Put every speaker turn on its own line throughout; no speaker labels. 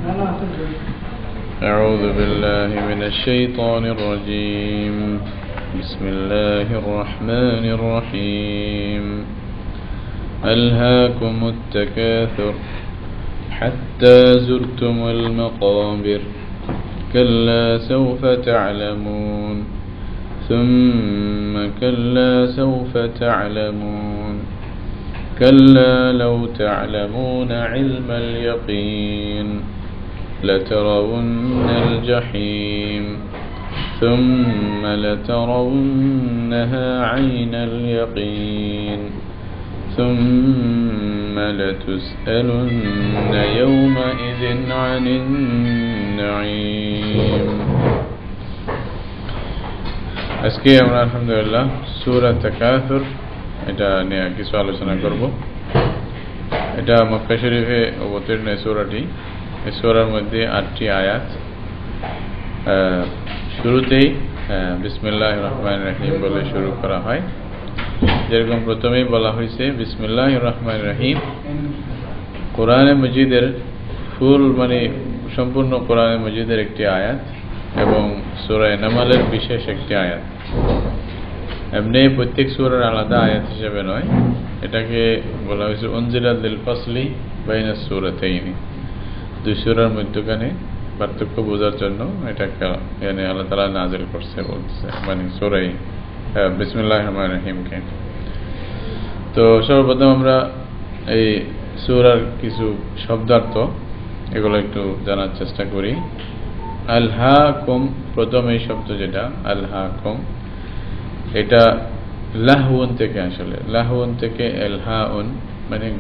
أعوذ بالله من الشيطان الرجيم بسم الله الرحمن الرحيم ألهاكم التكاثر حتى زرتم المقابر كلا سوف تعلمون ثم كلا سوف تعلمون كلا لو تعلمون علم اليقين لترون الجحيم ثم لترونها عين اليقين ثم لتسألن يومئذ عن النعيم আজকে আমরা আলহামদুলিল্লাহ সূরা তাকাসুর এটা নিয়ে কিছু আলোচনা করব। এটা মক্কা শরীফে অবতীর্ণ সূরাটি। এই সূরার মধ্যে 8টি আয়াত। শুরুতেই বিসমিল্লাহির রহমানির রহিম বলে শুরু করা হয়। যেরকম প্রথমেই বলা হয়েছে বিসমিল্লাহির রহমানির রহিম কোরআনে মজিদের ফুল সম্পূর্ণ কোরআনে মজিদের একটি আয়াত এবং সূরা নামালের বিশেষ একটি আয়াত। এমনি প্রত্যেক সূরার আলাদা আয়াত হিসেবে নয়, এটাকে বলা হয়েছে উনজিলাত লিল ফাসলি বাইনা সূরাতাইনি, দুই সূরার মধ্যখানে পার্থক্য বোঝার জন্য এটাকে আল্লাহ তাআলা নাযিল করছে বলছে, সূরা বিসমিল্লাহির রহমানির রহিমকে। তো সর্বপ্রথম আমরা এই সূরার কিছু শব্দার্থ এগুলো একটু জানার চেষ্টা করি। আলহাকুম, প্রথম এই শব্দ যেটা আলহাকুম, এটা লাহউন থেকে আসলে, লাহউন থেকে এলহাউন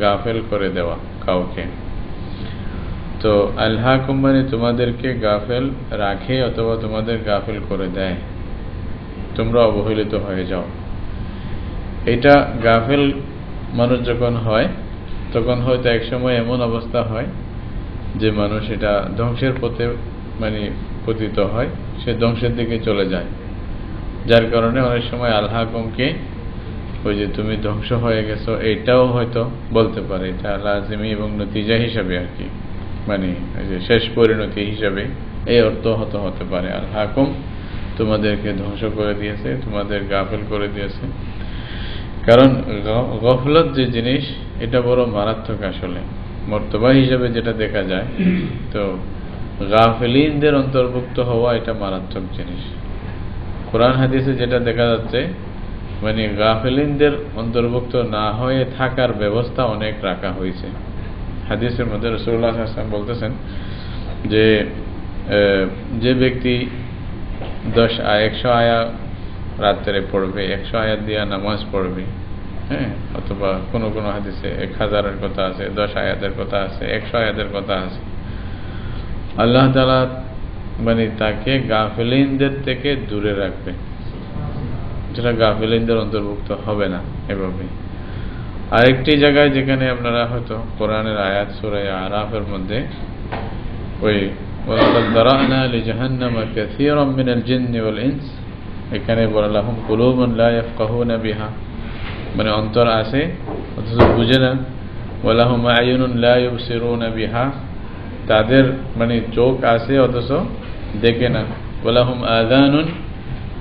গাফেল করে দেওয়া কাউকে। তো আলহাকুম তোমাদেরকে গাফেল রাখে অথবা তোমাদের গাফেল করে দেয়, তোমরা অবহেলিত হয়ে যাও। এটা গাফেল মানুষ যখন হয় তখন হয়তো একসময় এমন অবস্থা হয় যে মানুষ এটা ধ্বংসের পথে পতিত হয়, সে ধ্বংসের দিকে চলে যায়। যার কারণে অনেক সময় আলহাকুমকে ওই যে তুমি ধ্বংস হয়ে গেছো এইটাও হয়তো বলতে পারে, এটা লাজিমি এবং নতিজা হিসাবে আর কি, ওই যে শেষ পরিণতি হিসাবে এই অর্থ হতে পারে। আলহাকুম তোমাদেরকে ধ্বংস করে দিয়েছে, তোমাদের গাফেল করে দিয়েছে। কারণ গফলত যে জিনিস এটা বড় মারাত্মক আসলে, মর্তবা হিসাবে যেটা দেখা যায়। তো গাফিলিনদের অন্তর্ভুক্ত হওয়া এটা মারাত্মক জিনিস। কোরআন হাদিসে যেটা দেখা যাচ্ছে গাফিলিনদের অন্তর্ভুক্ত না হয়ে থাকার ব্যবস্থা অনেক রাখা হয়েছে। হাদিসের মধ্যে রাসূলুল্লাহ সাল্লাল্লাহু আলাইহি ওয়াসাল্লাম বলতেছেন যে যে ব্যক্তি 100 আয়াত রাত্রে পড়বে, 100 আয়াত দিয়া নামাজ পড়বে, অথবা কোন কোন হাদিসে 1000-এর কথা আছে, 10 আয়াতের কথা আছে, 100 আয়াতের কথা আছে, আল্লাহ তাআলা তাকে গাফিলিনদের থেকে দূরে রাখবে, যেটা গাফিলিনদের অন্তর্ভুক্ত হবে না। এভাবে আরেকটি জায়গায় যেখানে আপনারা হয়তো কোরআনের আয়াত সূরা আরাফের মধ্যে ওই ওয়ালাকাদ দারা'না লিজাহান্নামা কাসীরাম মিনাল জিন্নি ওয়াল ইনস, এখানে বলা লাহুম কুলুবুন লা ইয়াফকাহুনা বিহা, অন্তর আছে অথচ বুঝে না। ওয়ালাহুম আ'য়ুনুন লা ইউবসিরুনা বিহা, তাদের চোখ আছে অথচ দেখে না। ওয়ালাহুম আযানুন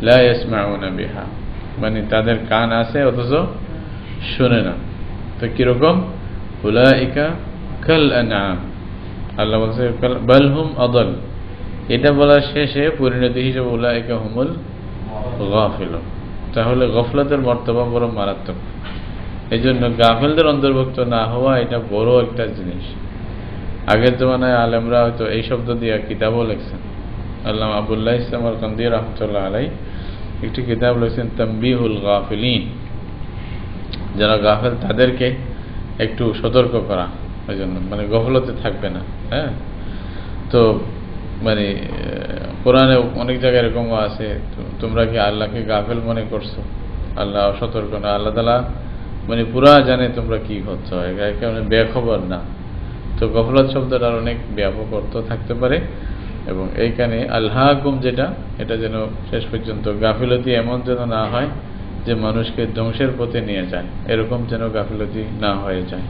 লা ইয়াসমাউনা বিহা, তাদের কান আছে অথচ শুনে না। তো কিরকম? উলাইকা কাল আনআম, আল্লাহ বলছে বাল হুম আদাল, এটা বলার শেষে পরিণতি হিসেবে উলাইকা হুমুল গাফিলুন। তাহলে গফলতের মর্তবা বড় মারাত্মক। এই জন্য গাফিলদের অন্তর্ভুক্ত না হওয়া এটা বড় একটা জিনিস। আগের জমানায় আলেমরা হয়তো এই শব্দ দিয়ে কিতাবও লিখছেন। আল্লামা আবুল্লাহ ইসলাম আল কান্দি রহমতুল্লাহ আলাই একটি কিতাব লিখছেন তামবিহুল গাফিলিন, যারা গাফেল তাদেরকে একটু সতর্ক করা, ওই জন্য গফলতে থাকবে না। তো কোরআনে অনেক জায়গায় এরকমও আছে, তোমরা কি আল্লাহকে গাফেল মনে করছো? আল্লাহ সতর্ক না, আল্লাহ তাআলা পুরা জানে তোমরা কি করছো, একে বেখবর না। তো গফলত শব্দটার অনেক ব্যাপক অর্থ থাকতে পারে এবং এইখানে আলহাকুম যেটা, এটা যেন শেষ পর্যন্ত গাফিলতি এমন যেন না হয় যে মানুষকে ধ্বংসের পথে নিয়ে যায়, এরকম যেন গাফিলতি না হয়ে যায়।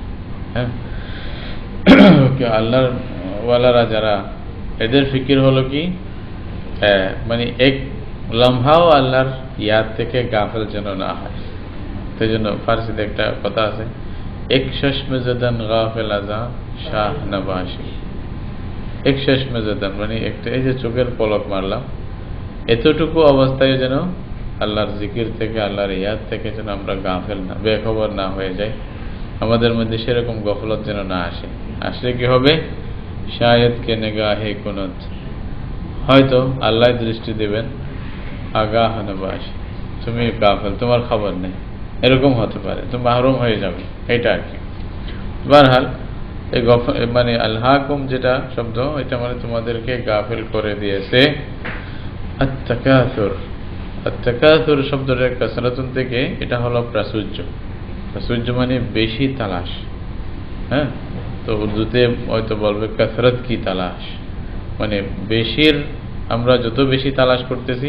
আল্লাহর ওয়ালারা যারা, এদের ফিকির হলো কি মানে এক লম্হাও আল্লাহর ইয়াদ থেকে গাফেল যেন না হয়। সেই জন্য ফার্সিতে একটা কথা আছে, এক শশমে জদান গাফেল আজা শাহ নবাসী। এক শশমে জদান মানে একটা, এই যে চোখের পলক মারলাম, এতটুকু অবস্থায় যেন আল্লাহর জিকির থেকে, আল্লাহর ইয়াদ থেকে যেন আমরা গাফেল না, বেখবর না হয়ে যাই, আমাদের মধ্যে সেরকম গফলত যেন না আসে। আসলে কি হবে? শায়দ কে নেগাহে কুনত, হয়তো আল্লাহ দৃষ্টি দেবেন আগাহ নবাস, তুমি গাফেল, তোমার খবর নেই, এরকম হতে পারে, তুমি মাহরুম হয়ে যাবে, এটা আর কি। বারহাল এই মানে আল্লাহকুম যেটা শব্দ, এটা মানে তোমাদেরকে গাফেল করে দিয়েছে। আত-তাকাসুর, আত-তাকাসুর শব্দটার কাসরাতুন থেকে, এটা হলো প্রাচুর্য। প্রাচুর্য মানে বেশি তালাশ। হ্যাঁ, তো উর্দুতে হয়তো বলবে কাসরত কি তালাশ, মানে বেশির, আমরা যত বেশি তালাশ করতেছি,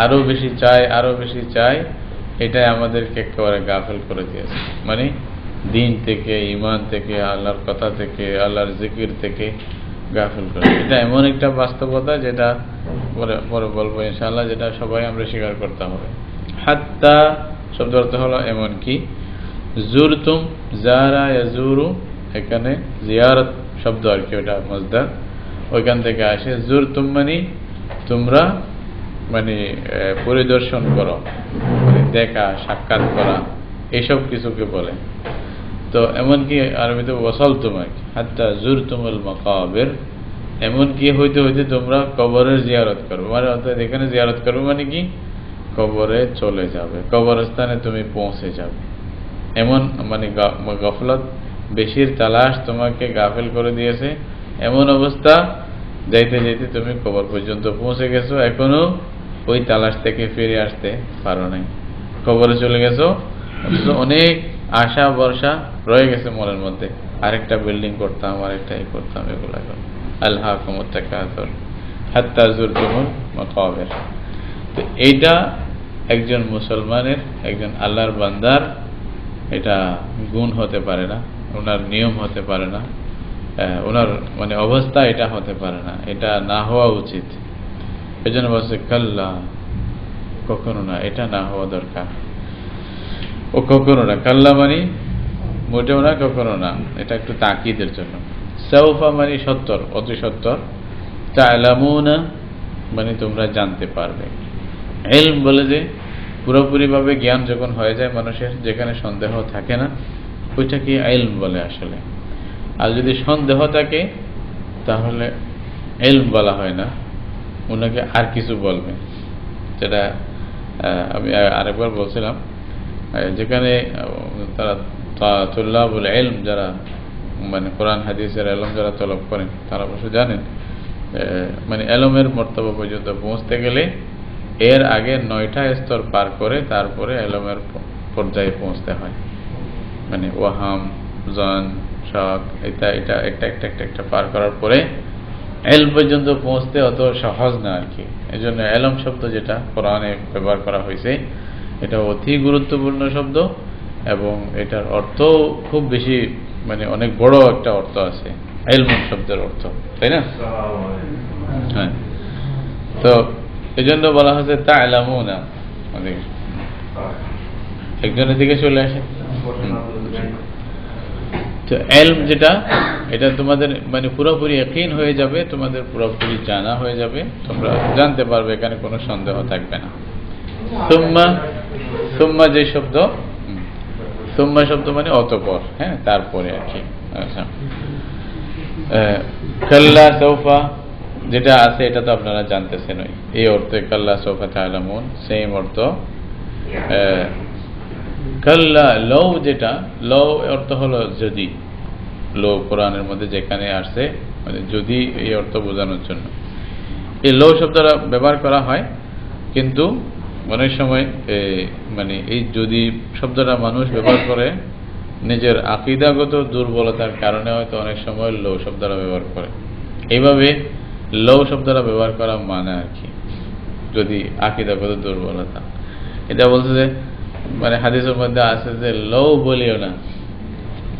আরো বেশি চাই, আরো বেশি চাই, এটাই আমাদেরকে একেবারে গাফেল করে দিয়েছে। মানে দিন থেকে, ইমান থেকে, আল্লাহর কথা থেকে, আল্লাহর জিকির থেকে গাফেল করে। এটা এমন একটা বাস্তবতা যেটা পরে পরে বলবো ইনশাআল্লাহ, যেটা সবাই আমরা স্বীকার করতে হবে। হাত্তা শব্দ অর্থ হলো এমন কি, জুরতুম, যারা ইয়াজুরু, এখানে জিয়ারত শব্দ আর কি, ওটা মজদার, ওইখান থেকে আসে। জুরতুম মানে তোমরা মানে পরিদর্শন করো, মানে দেখা, সাক্ষাৎ করা, এইসব কিছুকে বলে। তো এমনকি আরবিতে ওয়াসালতুম আর কি, হাত্তা জুরতুমুল মাকাবির, এমনকি হইতে হইতে তোমরা কবরের জিয়ারত করো, মানে অর্থাৎ এখানে জিয়ারত করবে মানে কি, কবরে চলে যাবে, কবরস্থানে তুমি পৌঁছে যাবে। এমন মানে গফলত, বেশির তালাশ তোমাকে গাফেল করে দিয়েছে। এমন অবস্থা, যাইতে যাইতে তুমি কবর পর্যন্ত পৌঁছে গেছো, এখনো ওই তালাশ থেকে ফিরে আসতে পারো নাই, কবরে চলে গেছো। অনেক আশা ভরসা রয়ে গেছে মনের মধ্যে, আরেকটা বিল্ডিং করতাম, আরেকটা এই করতাম, এগুলা আল্লাহকুমুত তাকাসুর হাত্তা জুরতুমুল মাকাবির। তো এইটা একজন মুসলমানের, একজন আল্লাহর বান্দার এটা গুণ হতে পারে না, ওনার নিয়ম হতে পারে না, ওনার মানে অবস্থা এটা হতে পারে না, এটা না হওয়া উচিত। এই জন্য বলছে কাল্লা, কখনো না, এটা না হওয়া দরকার। ও কখনো না, কাল্লা মানে মোটেও না, কখনো না, এটা একটু তাকিদের জন্য। সাউফা মানে সত্তর, অতি সত্তর। তা'লামুনা মানে তোমরা জানতে পারবে। ইলম বলে যে পুরোপুরিভাবে জ্ঞান যখন হয়ে যায় মানুষের, যেখানে সন্দেহ থাকে না, ওইটাকে ইলম বলে আসলে। আর যদি সন্দেহ থাকে তাহলে ইলম বলা হয় না, ওনাকে আর কিছু বলবে। যেটা আমি আরেকবার বলছিলাম, যেখানে তারা তুল্লাবুল ইলম, যারা মানে কোরআন হাদিসের ইলম যারা তলব করেন, তারা অবশ্য জানেন মানে ইলমের মর্তবা পর্যন্ত পৌঁছতে গেলে এর আগে 9টা স্তর পার করে তারপরে ইলমের পর্যায়ে পৌঁছতে হয়। মানে ওয়াহাম, জন, শক, এটা এটা একটা একটা একটা একটা পার করার পরে ইলম পর্যন্ত পৌঁছতে অত সহজ না আর কি। এই জন্য ইলম শব্দ যেটা কোরআনে ব্যবহার করা হয়েছে, এটা অতি গুরুত্বপূর্ণ শব্দ এবং এটার অর্থ খুব বেশি, মানে অনেক বড় একটা অর্থ আছে ইলম শব্দের অর্থ, তাই না? হ্যাঁ, তো এই জন্য বলা হয়েছে তা'লামুনা। একজনের দিকে চলে আসে। তো ইলম যেটা, এটা তোমাদের মানে পুরোপুরি ইয়াকিন হয়ে যাবে, তোমাদের পুরোপুরি জানা হয়ে যাবে, তোমরা জানতে পারবে, এখানে কোনো সন্দেহ থাকবে না। সুম্মা, সুম্মা যে শব্দ, সুম্মা শব্দ মানে অতঃপর, হ্যাঁ, তারপরে আর কি। আচ্ছা, কাল্লা সাউফা যেটা আছে এটা তো আপনারা জানতেছেন, এই অর্থে কাল্লা সাউফা তা'লামুন, সেম অর্থ। কাল্লা লও, যেটা লও অর্থ হলো যদি, লও কোরআনের মধ্যে যেখানে আসছে মানে যদি, এই অর্থ বোঝানোর জন্য এই লও শব্দটা ব্যবহার করা হয়। কিন্তু অনেক সময় মানে এই যদি শব্দটা মানুষ ব্যবহার করে নিজের আকীদাগত দুর্বলতার কারণে, হয়তো অনেক সময় লও শব্দটা ব্যবহার করে। এইভাবে লও শব্দটা ব্যবহার করা মানে আর কি, যদি আকীদাগত দুর্বলতা। এটা বলছে যে মানে হাদিসের মধ্যে আছে যে লও বলিও না,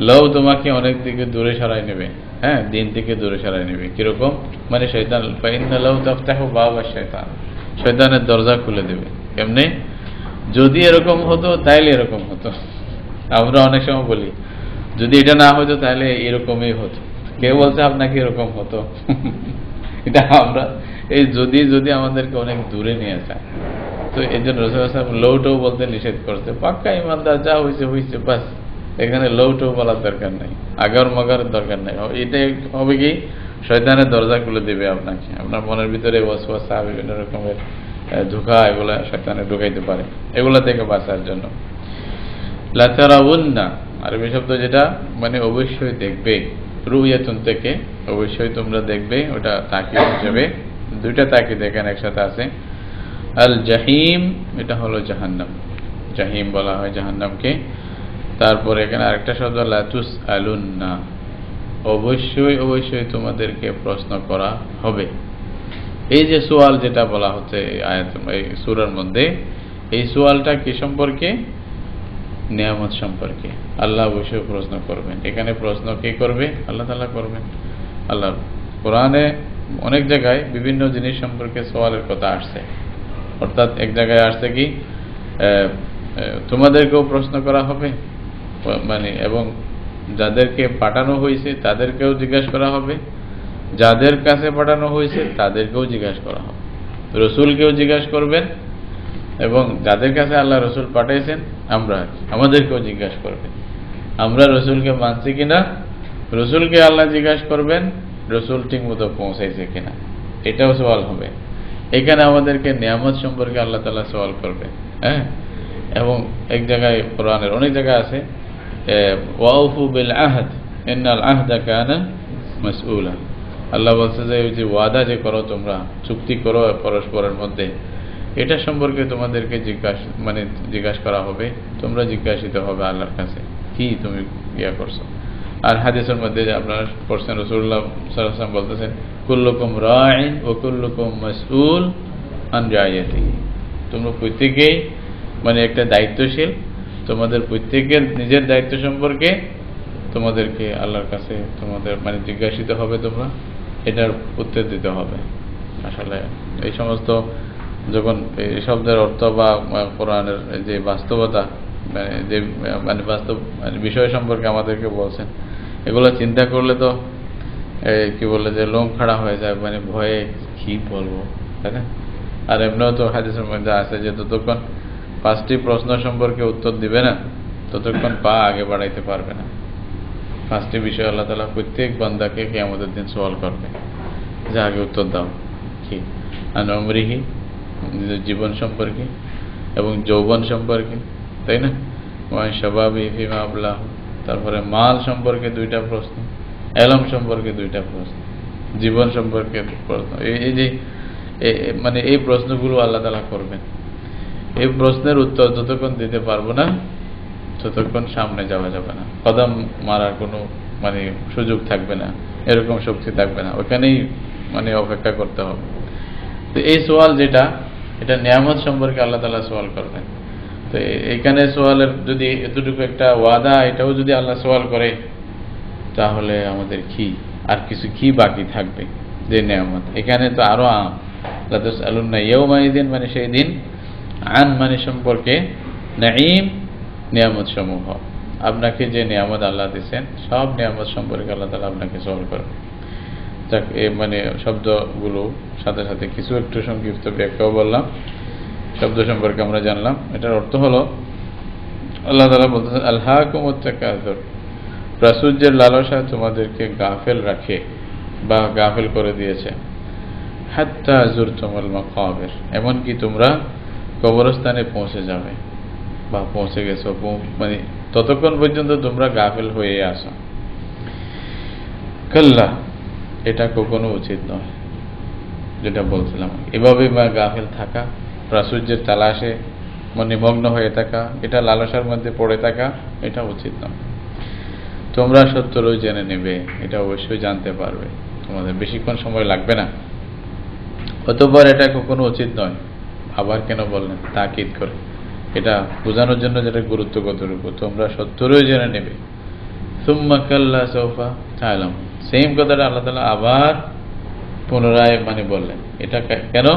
লও তোমাকে অনেক দিকে দূরে সরাই নেবে, হ্যাঁ, দিন থেকে দূরে সরাই নেবে। কিরকম? মানে শয়তান, ফাইন্না লাউ তাফতাহু বাবা শয়তান, শয়তানের দরজা খুলে দেবে। কেমনে? যদি এরকম হতো তাইলে এরকম হতো। আমরা অনেক সময় বলি যদি এটা না হতো তাহলে এরকমই হতো। কে বলছে আপনাকে এরকম হতো? এটা আমরা এই যদি যদি আমাদেরকে অনেক দূরে নিয়ে যায়, তো এই জন্য রাসূলুল্লাহ সাল্লাল্লাহু আলাইহি ওয়াসাল্লাম লৌটো বলতে নিষেধ করছে। পাক্কা ইমানদার যা হয়েছে হয়েছে, বাস, এখানে লৌটো বলার দরকার নাই, আগার মগার দরকার নাই। এটাই হবে কি, শয়তানের দরজা খুলে দেবে আপনাকে। আপনার মনের ভিতরে ওয়াসওয়াসা, বিভিন্ন রকমের ধোঁকা, এগুলা শয়তানে ঢুকাইতে পারে। এগুলা থেকে বাঁচার জন্য লা তারাউন্না আরবি শব্দ যেটা মানে অবশ্যই দেখবে, রুয়াতুন থেকে অবশ্যই তোমরা দেখবে, ওটা তাকিদ হিসেবে দুইটা তাকিদ এখানে একসাথে আছে। আল জাহিম, এটা হলো জাহান্নাম, জাহিম বলা হয় জাহান্নামকে। তারপরে এখানে আরেকটা শব্দ লা তুসআলুন্না, অবশ্যই অবশ্যই তোমাদেরকে প্রশ্ন করা হবে। এই যে সোয়াল যেটা বলা হচ্ছে আয়াত, এই সূরার মধ্যে, এই সোয়ালটা কি সম্পর্কে? নিয়ামত সম্পর্কে। আল্লাহ অবশ্যই প্রশ্ন করবেন। এখানে প্রশ্ন কে করবে? আল্লাহ তাআলা করবেন। আল্লাহ কোরআনে অনেক জায়গায় বিভিন্ন জিনিস সম্পর্কে সওয়ালের কথা আসছে। অর্থাৎ এক জায়গায় আসছে কি তোমাদেরকেও প্রশ্ন করা হবে, মানে এবং যাদেরকে পাঠানো হয়েছে তাদেরকেও জিজ্ঞাসা করা হবে, যাদের কাছে পাঠানো হয়েছে তাদেরকেও জিজ্ঞাসা করা হবে। রসুলকেও জিজ্ঞাসা করবেন, এবং যাদের কাছে আল্লাহ রসুল পাঠাইছেন আমাদেরকেও জিজ্ঞাসা করবেন আমরা রসুলকে মানছি কিনা। রসুলকে আল্লাহ জিজ্ঞাসা করবেন রসুল ঠিক মতো পৌঁছাইছে কিনা, এটাও সওয়াল হবে। এখানে আমাদেরকে নিয়ামত সম্পর্কে আল্লাহ তাআলা সওয়াল করবে, হ্যাঁ। এবং এক জায়গায় কোরআনের অনেক জায়গায় আছে ওয়াউফু বিল আহদ ইন্নাল আহদা কানা মাসউলা। আল্লাহ বলছে যে ওই যে ওয়াদা যে করো, তোমরা চুক্তি করো পরস্পরের মধ্যে, এটা সম্পর্কে তোমাদেরকে জিজ্ঞাসা করা হবে, তোমরা জিজ্ঞাসিত হবে আল্লাহর কাছে, কি তুমি ইয়া করছো। আর হাদিসের মধ্যে আপনারা পড়ছেন, রাসূলুল্লাহ সাল্লাল্লাহু আলাইহি ওয়াসাল্লাম বলতেছেন কুল্লুকুম রাঈন ওয়া কুল্লুকুম মাসউল আন রাইয়াতিহি, তোমরা প্রত্যেকেই মানে একটা দায়িত্বশীল, তোমাদের প্রত্যেকের নিজের দায়িত্ব সম্পর্কে তোমাদেরকে আল্লাহর কাছে তোমাদের মানে জিজ্ঞাসিত হবে, তোমরা এটার উত্তর দিতে হবে। আসলে এই সমস্ত যখন এই শব্দের অর্থ বা কোরআনের যে বাস্তবতা, যে মানে বাস্তব বিষয় সম্পর্কে আমাদেরকে বলছেন, এগুলো চিন্তা করলে তো কি বলে যে লোম খাড়া হয়ে যায়, মানে ভয়ে কি বলবো, তাই না? আর এমনিও তো হাদিসের মধ্যে আছে যে যতক্ষণ 5টি প্রশ্ন সম্পর্কে উত্তর দিবে না ততক্ষণ পা আগে বাড়াইতে পারবে না। 5টি বিষয় আল্লাহ তাআলা প্রত্যেক বান্দাকে কিয়ামতের দিন সওয়াল করবে, যে আগে উত্তর দাও। কি? আন উমরিহি, নিজের জীবন সম্পর্কে এবং যৌবন সম্পর্কে, তাই না? ওয়া শাবাবি ফিমা আবলাহ, তারপরে মাল সম্পর্কে 2টা প্রশ্ন, ইলম সম্পর্কে 2টা প্রশ্ন, জীবন সম্পর্কে প্রশ্ন। এই যে মানে এই প্রশ্নগুলো আল্লাহ তাআলা করবেন। এই প্রশ্নের উত্তর যতক্ষণ দিতে পারবো না ততক্ষণ সামনে যাওয়া যাবে না, কদম মারার কোনো মানে সুযোগ থাকবে না, এরকম শক্তি থাকবে না, ওখানেই মানে অপেক্ষা করতে হবে। তো এই সওয়াল যেটা, এটা নিয়ামত সম্পর্কে আল্লাহ তাআলা সওয়াল করবেন। তো এইখানে সওয়ালের যদি এতটুকু একটা ওয়াদা, এটাও যদি আল্লাহ সওয়াল করে, তাহলে আমাদের কি আর কিছু কি বাকি থাকবে যে নিয়ামত? এখানে তো আরো লা তুসআলুন্না ইয়াওমাইযিন মানে সেই দিন, আন মানে সম্পর্কে, নাঈম নিয়ামত সমূহ, আপনাকে যে নিয়ামত আল্লাহ দিয়েছেন সব নিয়ামত সম্পর্কে আল্লাহ তাআলা আপনাকে সওয়াল করবে। যাক, মানে শব্দগুলো সাথে সাথে কিছু একটু সংক্ষিপ্ত ব্যাখ্যাও বললাম, শব্দ সম্পর্কে আমরা জানলাম। এটার অর্থ হলো আল্লাহ তাআলা বলতেছেন আলহাকুমুত তাকাসুর, প্রাচুর্যের লালসা তোমাদেরকে গাফেল রাখে বা গাফেল করে দিয়েছে। হাত্তা যুরতুমুল মাকাবির, এমনকি তোমরা কবরস্থানে পৌঁছে যাবে বা পৌঁছে গেছো, মানে ততক্ষণ পর্যন্ত তোমরা গাফেল হয়ে আসো। কাল্লা, এটা কখনো উচিত নয়। যেটা বলছিলাম, এভাবে গাফেল থাকা, প্রাচুর্যের তালাশে নিমগ্ন হয়ে থাকা, এটা লালসার মধ্যে পড়ে থাকা, এটা উচিত নয়। তোমরা সত্যই জেনে নেবে, এটা অবশ্যই জানতে পারবে, তোমাদের বেশিক্ষণ সময় লাগবে না। অতঃপর এটা কখনো উচিত নয়। আবার কেন বললেন? তাকিদ করে, এটা বোঝানোর জন্য যেটা গুরুত্ব কতটুকু, তোমরা সত্যই জেনে নেবে। সুম্মা কাল্লা সাউফা তা'লামুন। সেম কথাটা আল্লাহ তাআলা আবার পুনরায় বললেন। এটা কেন?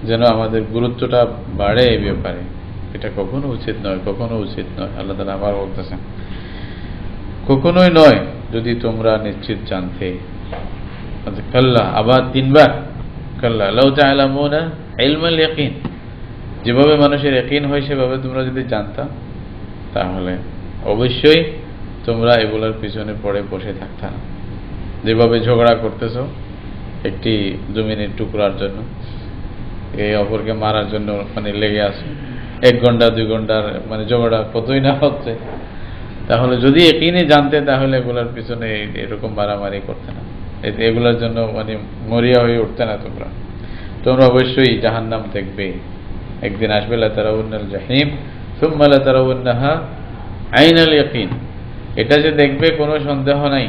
যেন আমাদের গুরুত্বটা বাড়ে এই ব্যাপারে। এটা কখনো উচিত নয়, কখনো উচিত নয়। আল্লাহ তাআলা আবার বলতেছেন, কখনোই নয় যদি তোমরা নিশ্চিত জানতে। কাল্লা আবার 3 বার কাল্লা লাউ তা'লামুনা ইলমাল ইয়াকিন। যেভাবে মানুষের ইয়াকিন হয় সেভাবে তোমরা যদি জানতা তাহলে অবশ্যই তোমরা এগুলোর পিছনে পড়ে বসে থাকতা না। যেভাবে ঝগড়া করতেছো একটি জমিনের টুকরার জন্য, এই অপরকে মারার জন্য লেগে আছে, 1 ঘন্টা 2 ঘন্টার ঝগড়া কতই না হচ্ছে। তাহলে যদি ইয়াকিনে জানতে তাহলে এগুলোর পিছনে এরকম মারামারি করতে না, এগুলোর জন্য মরিয়া হয়ে উঠতে না। তোমরা অবশ্যই জাহান্নাম দেখবে, একদিন আসবে লা তারাউন্নাল জাহিম সুম্মা লা তারাউন্নাহা আইনাল ইয়াকিন। এটা যে দেখবে কোনো সন্দেহ নাই,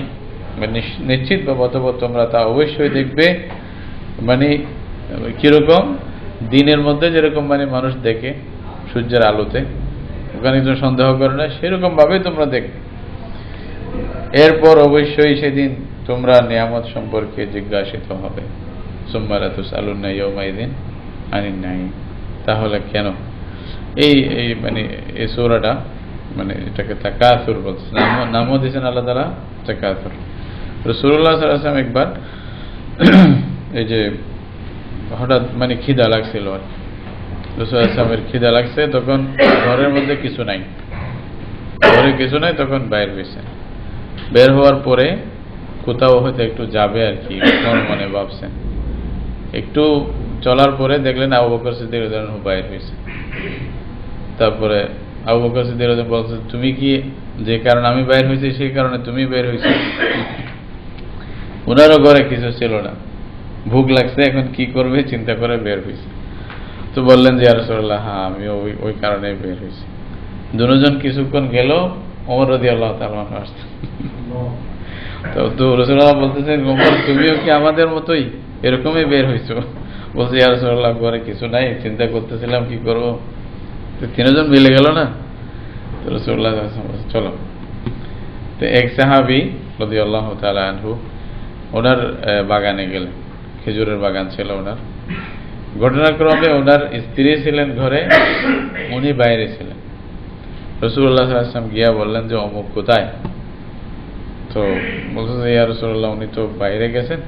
নিশ্চিত বাবদ তোমরা তা অবশ্যই দেখবে। কিরকম? দিনের মধ্যে যেরকম মানুষ দেখে সূর্যের আলোতে, ওখানে তো সন্দেহ করে না, সেরকম ভাবে তোমরা দেখবে। এরপর অবশ্যই সেদিন তোমরা নিয়ামত সম্পর্কে জিজ্ঞাসিত হবে। সুম্মা লা তুসআলুনা ইয়াওমাইযিন আনিন নাঈম। তাহলে কেন এই এই সূরাটা এটাকে তাকাসুর বলছে, নামও দিয়েছেন আল্লাহ তাআলা তাকাসুর। রাসূলুল্লাহ সাল্লাল্লাহু আলাইহি ওয়াসাল্লাম একবার এই যে হঠাৎ খিদা লাগছিল, রাসূলুল্লাহ সাল্লাল্লাহু আলাইহি ওয়াসাল্লামের খিদা লাগছে, তখন ঘরের মধ্যে কিছু নাই, তখন বাইরে হয়েছে। বের হওয়ার পরে কোথাও হয়তো একটু যাবে আর কি মনে ভাবছেন। একটু চলার পরে দেখলেন আবু বকর সিদ্দিক রাদিয়াল্লাহু আনহু বাইরে হয়েছে। তারপরে আবু বকর সিদ্দিক রাদিয়াল্লাহু আনহু বলছে, তুমি কি যে কারণে আমি বাইর হয়েছি সেই কারণে তুমি বের হয়েছো? ওনারও ঘরে কিছু ছিল না, ভুক লাগছে, এখন কি করবে চিন্তা করে বের হয়েছে। তো বললেন যে ইয়া রাসূলুল্লাহ, হ্যাঁ আমি ওই কারণে বের হয়েছি। দুজন কিছুক্ষণ গেল, ওমর রাদিয়াল্লাহু তাআলা আনহু আসছেন। তো রাসূলুল্লাহ বলতেছেন, ওমর তুমিও কি আমাদের মতোই এরকমই বের হয়েছো? বলছে ইয়া রাসূলুল্লাহ, ঘরে কিছু নাই, চিন্তা করতেছিলাম কি করবো। তো 3 জন মিলে গেল না। তো রাসূলুল্লাহ সাল্লাল্লাহু আলাইহি ওয়াসাল্লাম চলো। তো এক সাহাবী রাদিয়াল্লাহু তাআলা আনহু ওনার বাগানে গেলেন, খেজুরের বাগান ছিল ওনার। ঘটনাক্রমে ওনার স্ত্রী ছিলেন ঘরে, উনি বাইরে ছিলেন। রাসূলুল্লাহ সাল্লাল্লাহু আলাইহি ওয়াসাল্লাম গিয়া বললেন যে অমুক কোথায়? তো বলছে যে ইয়া রাসূলুল্লাহ, উনি তো বাইরে গেছেন,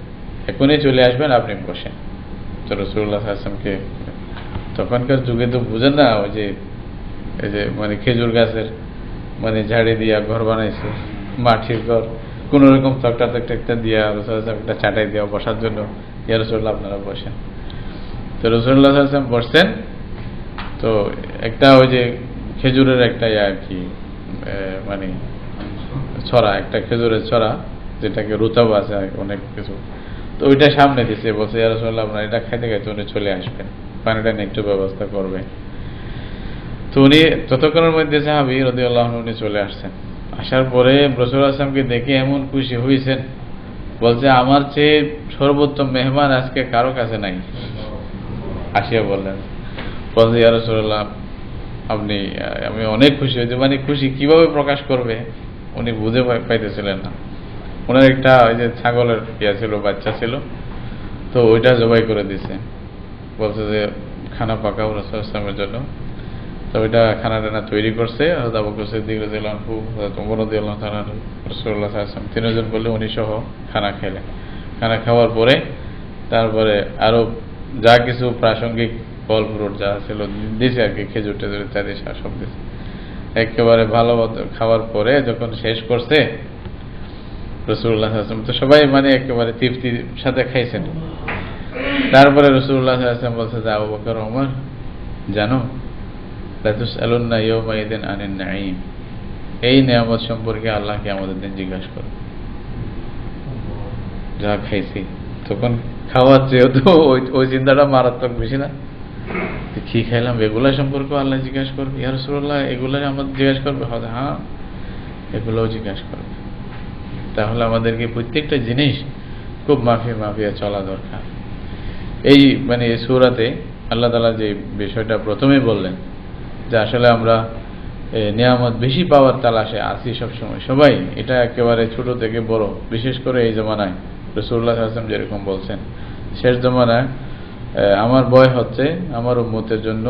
এখনই চলে আসবেন, আপনি বসেন। তো রাসূলুল্লাহ সাল্লাল্লাহু আলাইহি ওয়াসাল্লামকে তখনকার যুগে তো বুঝেন না, ওই যে এই যে খেজুর গাছের ঝাড়ি দিয়া ঘর বানাইছে, মাটির ঘর, কোন রকম তক্তা দিয়া একটা চাটাই দিয়া বসার জন্য। ইয়া রাসূলুল্লাহ আপনারা বসেন। তো রাসূলুল্লাহ সাল্লাল্লাহু আলাইহি ওয়াসাল্লাম বসছেন। তো একটা ওই যে খেজুরের একটা আর কি ছড়া, একটা খেজুরের ছড়া, যেটাকে রুতাব আছে অনেক কিছু, তো ওইটা সামনে দিছে। বলছে ইয়া রাসূলুল্লাহ, আপনারা এটা খাইতে খাইতে উনি চলে আসবেন, পানিটা একটু ব্যবস্থা করবে। তো উনি ততক্ষণের মধ্যে সাহাবী রাদিয়াল্লাহু আনহু উনি চলে আসছেন। আসার পরে রাসূলুল্লাহ সাল্লাল্লাহু আলাইহি ওয়াসাল্লামকে দেখে এমন খুশি হয়েছেন, বলছে আমার চেয়ে সর্বোত্তম মেহমান আজকে কারো কাছে নাই। আসিয়া বললেন, বলছে ইয়া রাসূলুল্লাহ, আমি অনেক খুশি হয়েছি। খুশি কিভাবে প্রকাশ করবে উনি বুঝে পাইতেছিলেন না। ওনার একটা ওই যে ছাগলের ছিল, বাচ্চা ছিল, তো ওইটা জবাই করে দিছে। বলছে যে খানা পাকাও রাসূলুল্লাহ সাল্লাল্লাহু আলাইহি ওয়াসাল্লামের জন্য। তো ওইটা খানা টানা তৈরি করছে হযরত আবু বকর সিদ্দিক রাদিয়াল্লাহু আনহু, হযরত ওমর রাদিয়াল্লাহু তাআলা আনহু, রাসূলুল্লাহ সাল্লাল্লাহু আলাইহি ওয়াসাল্লাম 3 জন বলে উনি সহ খানা খেলেন। খানা খাওয়ার পরে তারপরে আরো যা কিছু প্রাসঙ্গিক ফল ফ্রুট যা ছিল দিছে আর কি, খেজুর টেজুর ইত্যাদি সব দিছে। একেবারে ভালো খাওয়ার পরে যখন শেষ করছে রাসূলুল্লাহ সাল্লাল্লাহু আলাইহি ওয়াসাল্লাম, তো সবাই একেবারে তৃপ্তির সাথে খাইছেন। তারপরে রাসূলুল্লাহ সাল্লাল্লাহু আলাইহি ওয়াসাল্লাম বলছে যে আবু বকর, ওমর, জানো লা তুসআলুনা ইয়াওমাইযিন আনিন নাঈম, এই নিয়ামত সম্পর্কে আল্লাহ কিয়ামতের দিন জিজ্ঞাসা করবে। যা খাইছি, তখন খাওয়ার চেয়েও তো ওই চিন্তাটা মারাত্মক বেশি না? কি খাইলাম এগুলা সম্পর্কে আল্লাহ জিজ্ঞাসা করবে। ইয়া রাসূলুল্লাহ, এগুলা আমাদের জিজ্ঞাসা করবে? হ্যাঁ, এগুলোও জিজ্ঞাসা করবে। তাহলে আমাদেরকে প্রত্যেকটা জিনিস খুব মাফিয়া চলা দরকার। এই এই সূরাতে আল্লাহ তাআলা যে বিষয়টা প্রথমেই বললেন যে আসলে আমরা নিয়ামত বেশি পাওয়ার তালাশে আছি সবসময় সবাই, এটা একেবারে ছোট থেকে বড়, বিশেষ করে এই জমানায় রাসূলুল্লাহ সাল্লাল্লাহু আলাইহি ওয়াসাল্লাম যেরকম বলছেন, শেষ জমানায় আমার ভয় হচ্ছে আমার উম্মতের জন্য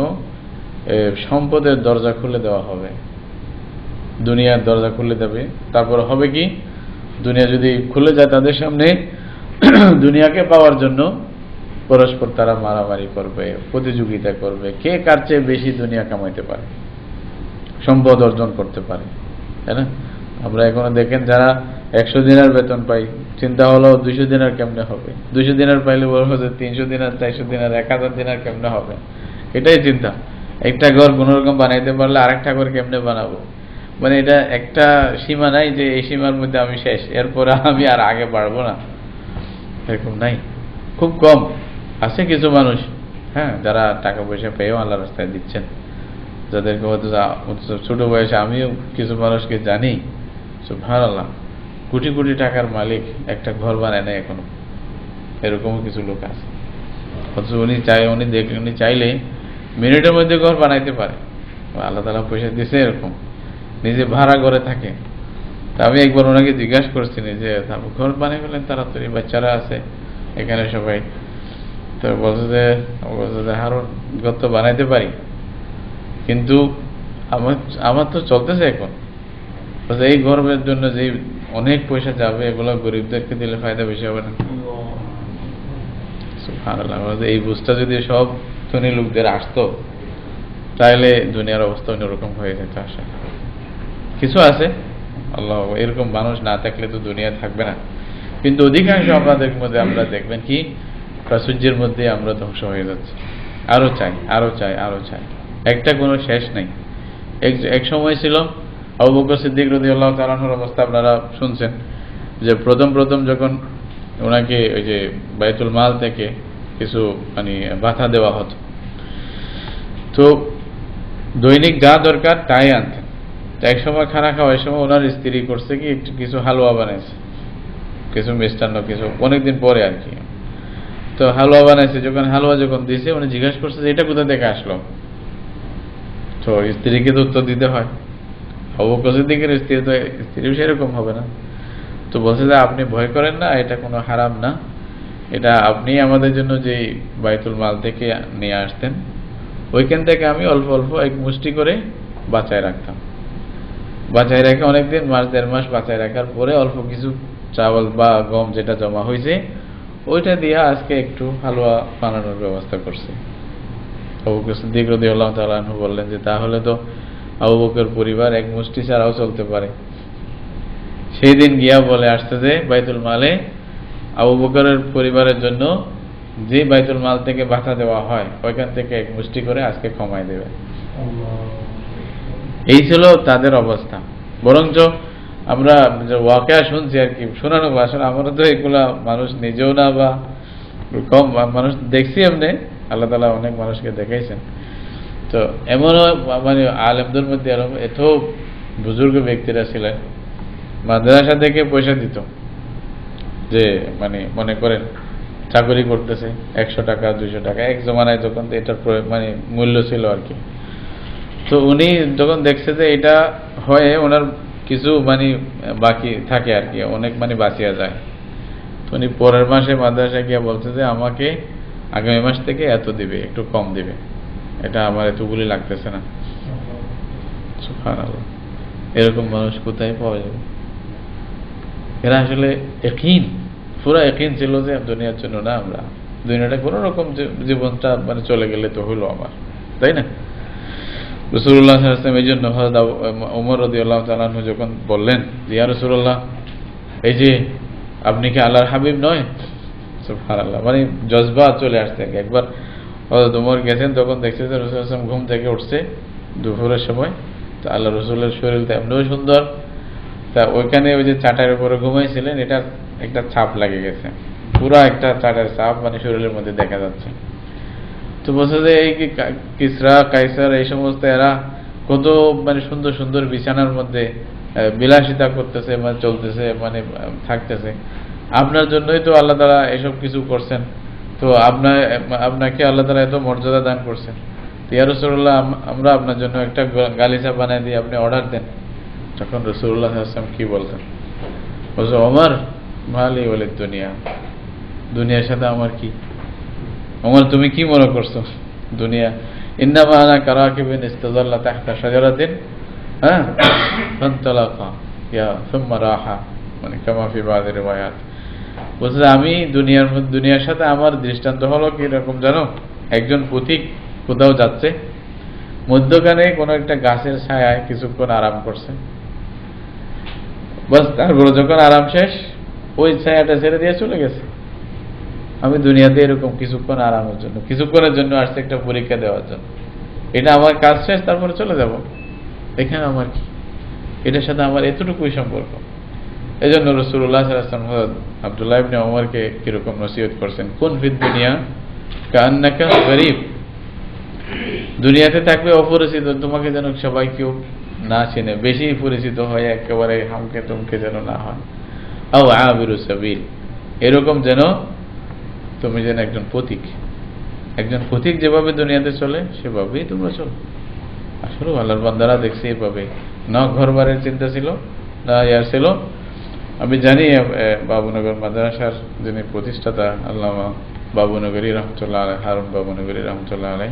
সম্পদের দরজা খুলে দেওয়া হবে, দুনিয়ার দরজা খুলে দেবে। তারপর হবে কি, দুনিয়া যদি খুলে যায় তাদের সামনে, দুনিয়াকে পাওয়ার জন্য পরস্পর তারা মারামারি করবে, প্রতিযোগিতা করবে, কে কার চেয়ে বেশি দুনিয়া কামাইতে পারে, সম্পদ অর্জন করতে পারে, তাই না? আমরা এখনো দেখেন যারা 100 দিনার বেতন পাই, চিন্তা হলো 200 দিনার কেমনে হবে, 200 দিনার পাইলে বড় হচ্ছে 300 দিনার, 400 দিনার, 1000 দিনার কেমনে হবে, এটাই চিন্তা। একটা ঘর কোন রকম বানাইতে পারলে আরেকটা ঘর কেমনে বানাবো, মানে এটা একটা সীমা নাই যে এই সীমার মধ্যে আমি শেষ, এরপরে আমি আর আগে বাড়বো না, এরকম নাই। খুব কম আছে কিছু মানুষ, হ্যাঁ, যারা টাকা পয়সা পেয়েও আল্লাহ রাস্তায় দিচ্ছেন, যাদেরকে হয়তো ছোট বয়সে আমিও কিছু মানুষকে জানি, সুবহানাল্লাহ, কোটি কোটি টাকার মালিক, একটা ঘর বানায় না এখনো, এরকমও কিছু লোক আছে। অথচ উনি চাইলে মিনিটের মধ্যে ঘর বানাইতে পারে, আল্লাহ তাআলা পয়সা দিয়েছে, এরকম নিজে ভাড়া ঘরে থাকে। তা আমি একবার ওনাকে জিজ্ঞাসা করছিনি যে ঘর বানিয়ে ফেলেন তাড়াতাড়ি, বাচ্চারা আছে এখানে সবাই, তো বলছে যে হারুন, ঘর তো বানাইতে পারি, কিন্তু আমার তো চলতেছে এখন, এই গর্বের জন্য যে অনেক পয়সা যাবে, এগুলো গরিবদেরকে দিলে ফায়দা বেশি হবে না? সুবহানাল্লাহ। এই বুঝটা যদি সব ধনী লোকদের আসতো, তাহলে দুনিয়ার অবস্থা অন্যরকম হয়ে যেত। আসা কিছু আছে, আল্লাহ, এরকম মানুষ না থাকলে তো দুনিয়া থাকবে না, কিন্তু অধিকাংশ আমাদের মধ্যে আমরা দেখবেন কি প্রাচুর্যের মধ্যে আমরা ধ্বংস হয়ে যাচ্ছি, আরো চাই, আরো চাই, আরো চাই, একটা কোনো শেষ নাই। এক সময় ছিল আবু বকর সিদ্দিক রাদিয়াল্লাহু তাআলা আনহুর অবস্থা আপনারা শুনছেন, যে প্রথম যখন ওনাকে ওই যে বাইতুল মাল থেকে কিছু মানে ভাতা দেওয়া হতো, তো দৈনিক যা দরকার তাই আনতেন। এক সময় খানা খাওয়ার সময় ওনার স্ত্রী করছে কি, একটু কিছু হালুয়া বানাইছে, কিছু মিষ্টান্ন, কিছু অনেকদিন পরে আর কি, তো হালুয়া বানাইছে। হালুয়া যখন দিয়েছে, উনি জিজ্ঞাসা করছে যে এটা কোথা থেকে আসলো, তো স্ত্রীকে তো উত্তর দিতে হয়। আবু বকর সিদ্দিকের স্ত্রীও সেরকম হবে না, তো বলছে যে আপনি ভয় করেন না, এটা কোনো হারাম না, এটা আপনি আমাদের জন্য যে বাইতুল মাল থেকে নিয়ে আসতেন, ওইখান থেকে আমি অল্প অল্প এক মুষ্টি করে বাঁচায় রাখতাম, বাঁচায় রেখে অনেকদিন, মাস 1.5 মাস বাঁচায় রাখার পরে অল্প কিছু চাওয়াল বা গম যেটা জমা হয়েছে, ওইটা দিয়ে আজকে একটু হালুয়া বানানোর ব্যবস্থা করছে। আবু বকর সিদ্দিক রাদিয়াল্লাহু তাআলা আনহু বললেন যে তাহলে তো আবু বকর পরিবার এক মুষ্টি ছাড়াও চলতে পারে। সেই দিন গিয়া বলে আসতে যে বাইতুল মালে আবু বকরের পরিবারের জন্য যে বাইতুল মাল থেকে ভাতা দেওয়া হয়, ওইখান থেকে এক মুষ্টি করে আজকে কমায় দেবে। এই ছিল তাদের অবস্থা। বরঞ্চ আমরা যে ওয়াকিয়া শুনছি আর কি, শোনানো আসলে আমরা তো এগুলা মানুষ নিজেও না, বা কম মানুষ দেখছি এমনি, আল্লাহ তাআলা অনেক মানুষকে দেখাইছেন। তো এমনও মানে আলেমদের মধ্যে এত বুজুর্গ ব্যক্তিরা ছিলেন, মাদ্রাসা থেকে পয়সা দিত, যে মানে মনে করেন চাকরি করতেছে, 100 টাকা 200 টাকা, এক জমানায় যখন এটার মানে মূল্য ছিল আর কি। তো উনি যখন দেখছে যে এটা হয়ে ওনার কিছু মানে বাকি থাকে আর কি, অনেক মানে বাঁচিয়া যায়, তো উনি পরের মাসে মাদ্রাসায় গিয়ে বলছে যে আমাকে আগামী মাস থেকে এত দিবে, একটু কম দিবে, এটা আমার এতগুলি লাগতেছে না। সুবহানাল্লাহ, এরকম মানুষ কোথায় পাওয়া যাবে? এরা আসলে ইয়াকিন, পুরা ইয়াকিন ছিল যে দুনিয়ার জন্য না, আমরা দুনিয়াটা কোনো রকম জীবনটা মানে চলে গেলে তো হলো আমার, তাই না? রাসূলুল্লাহ সাল্লাল্লাহু আলাইহি ওয়াসাল্লাম এই জন্য হযরত ওমর রাদিয়াল্লাহু তাআলা আনহু যখন বললেন যে ইয়া রাসূলুল্লাহ, এই যে আপনি কি আল্লাহর হাবিব নয়? সুবহানাল্লাহ, মানে জজবা চলে আসছে। একবার হযরত ওমর গেছেন, তখন দেখছে যে রাসূলুল্লাহ সাল্লাল্লাহু আলাইহি ওয়াসাল্লাম ঘুম থেকে উঠছে দুপুরের সময়, তো আল্লাহ রাসূলের শরীরটা এমনও সুন্দর, তা ওইখানে ওই যে চাটার উপরে ঘুমাইছিলেন, এটা একটা ছাপ লাগে গেছে, পুরা একটা চাটার ছাপ মানে শরীরের মধ্যে দেখা যাচ্ছে। তো বলছে যে এই কিসরা কাইসার এই সমস্ত এরা কত মানে সুন্দর সুন্দর বিছানার মধ্যে বিলাসিতা করতেছে, মানে চলতেছে, মানে থাকতেছে, আপনার জন্যই তো আল্লাহ তাআলা এসব কিছু করছেন, তো আপনাকে আল্লাহ তাআলা এত মর্যাদা দান করছেন, তো ইয়া রাসূলুল্লাহ, আমরা আপনার জন্য একটা গালিচা বানাই দিয়ে আপনি অর্ডার দেন। তখন রাসূলুল্লাহ সাল্লাল্লাহু আলাইহি ওয়াসাল্লাম কি বলতেন? বলছে, ওমর মালি ওয়ালিদ দুনিয়া, দুনিয়ার সাথে আমার কি? ওমর তুমি কি মনে করছো দুনিয়া? ইন্নামা আনা কারাকিবিন ইস্তাযাল্লা তাহতা শাজারাতিন ফান্তালাকা ইয়া সুম্মা রাহা, মানে কামা ফি বাযি রিওয়ায়াত। বলছে আমি দুনিয়ার সাথে আমার দৃষ্টান্ত হলো কি রকম জানো? একজন পথিক কোথাও যাচ্ছে, মধ্যখানে কোনো একটা গাছের ছায়ায় কিছুক্ষণ আরাম করছে, বাস তারপরে যখন আরাম শেষ ওই ছায়াটা ছেড়ে দিয়ে চলে গেছে। আমি দুনিয়াতে এরকম কিছুক্ষণ আরামের জন্য, কিছুক্ষণের জন্য আসছে একটা পরীক্ষা দেওয়ার জন্য, এটা আমার কাজ শেষ, তারপরে চলে যাব। এখানে আমার কি? এটার সাথে আমার এতটুকুই সম্পর্ক। এই জন্য রাসূলুল্লাহ সাল্লাল্লাহু আলাইহি ওয়াসাল্লাম আব্দুল্লাহ ইবনে ওমরকে কিরকম নসিহত করছেন, কুন ফিদ দুনিয়া কান্নাকা গরীব, দুনিয়াতে থাকবে অপরিচিত, তোমাকে যেন সবাই কেউ না চেনে, বেশি পরিচিত হয় একেবারে হামকে তুমকে যেন না হয়। আও আবিরু সাবিল, এরকম যেন তুমি যেন একজন পথিক, একজন পথিক যেভাবে দুনিয়াতে চলে সেভাবেই তোমরা চলো। আসলে আল্লাহর বান্দারা দেখছি এভাবে, না ঘর বাড়ির চিন্তা ছিল না ইয়ার ছিল। আমি জানি বাবুনগর মাদ্রাসার যিনি প্রতিষ্ঠাতা আল্লামা বাবুনগরী রহমতুল্লাহ আলাই, হারুন বাবুনগরী রহমতুল্লাহ আলাই,